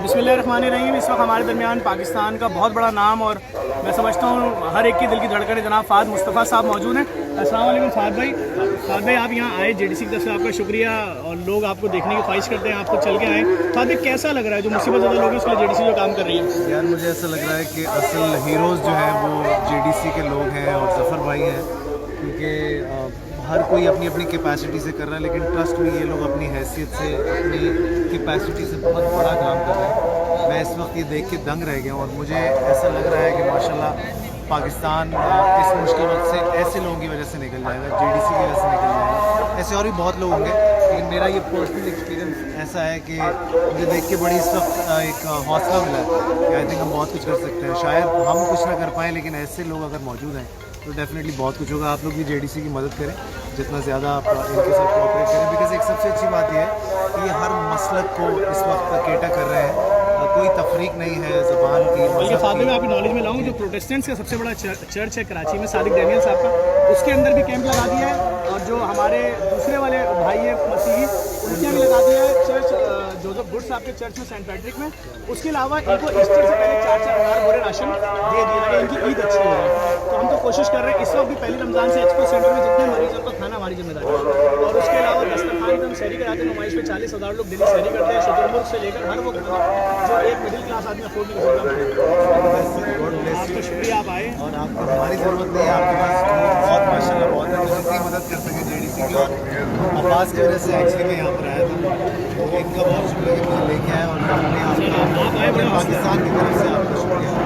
बिस्मिल्लाहिर्रहमानिर्रहीम। इस वक्त हमारे दरमियान पाकिस्तान का बहुत बड़ा नाम और मैं समझता हूँ हर एक की दिल की धड़कन जनाब फ़ाद मुस्तफ़ा साहब मौजूद हैं। अस्सलाम वालेकुम फ़ाद भाई। फ़ाद भाई, आप यहाँ आए जेडीसी की तरफ से आपका शुक्रिया, और लोग आपको देखने की ख्वाहिश करते हैं, आपको चल के आए। फ़ाद भाई, कैसा लग रहा है जो मुसीबत ज़्यादा लोग हैं उसके लिए जेडीसी जो काम कर रही है? यार मुझे ऐसा लग रहा है कि असल हीरोज़ जो हैं वो जेडीसी के लोग हैं और ज़फ़र भाई हैं, क्योंकि हर कोई अपनी अपनी कैपेसिटी से कर रहा है, लेकिन ट्रस्ट में ये लोग अपनी हैसियत से, अपनी कैपेसिटी से बहुत बड़ा काम कर रहे हैं। मैं इस वक्त ये देख के दंग रह गया हूँ और मुझे ऐसा लग रहा है कि माशाल्लाह पाकिस्तान इस मुश्किल वक्त से ऐसे लोगों की वजह से निकल जाएगा, जेडीसी की वजह से निकल जाएगा। ऐसे और भी बहुत लोग होंगे, लेकिन मेरा ये पर्सनल एक्सपीरियंस ऐसा है कि मुझे देख के बड़ी इस वक्त एक हौसला मिला है कि आई थिंक हम बहुत कुछ कर सकते हैं। शायद हम कुछ ना कर पाएँ, लेकिन ऐसे लोग अगर मौजूद हैं तो डेफिनेटली बहुत कुछ होगा। आप लोग भी जेडीसी की मदद करें जितना ज़्यादा आप इनके साथ कोऑपरेट करें, बिकॉज एक सबसे अच्छी बात यह है कि ये हर मसलक को इस वक्त केटा कर रहे हैं, कोई तफरीक नहीं है ज़बान की। बल्कि फादर में आपकी नॉलेज में लाऊं, जो प्रोटेस्टेंट्स का सबसे बड़ा चर्च है कराची में, सादिक डैनियल साहब का, उसके अंदर भी कैंप लगा दिया है। और जो हमारे दूसरे वाले भाई हैं मसीही, उनके भी लगा दिया है चर्च जोसेफ बुश साहब के चर्च में, सेंट पैट्रिक में। उसके अलावा इनको ईस्टर से पहले 4-4 बोरे राशन दे दिए ताकि इनकी ईद अच्छी हो जाए। तो हम तो कोशिश कर रहे हैं इस वक्त भी पहली रमज़ान से एक्सपो सेंटर में जितने मरीज हैं उनको खाना हमारी जिम्मेदारी है। और उसके अलावा दस्तरखान पे हम शहरी कराते हैं, नुमाइश में 40,000 लोग डेली शहरी करते हैं, शुतुरमुर्ग से लेकर हर वो जो एक मिडिल क्लास आदमी अफोर्ड नहीं कर सकता। आपका शुक्रिया, आप आए। और आपको हमारी ज़रूरत नहीं है, आपके पास बहुत माशाल्लाह बहुत है, तो जितनी मदद कर सके जेडीसी की। और आवाज़ की वजह से एक्चुअली मैं यहाँ पर आया था, तो इनका बहुत शुक्रिया कि मुझे लेके आए और हमने आपका पाकिस्तान की तरफ से आपका शुक्रिया।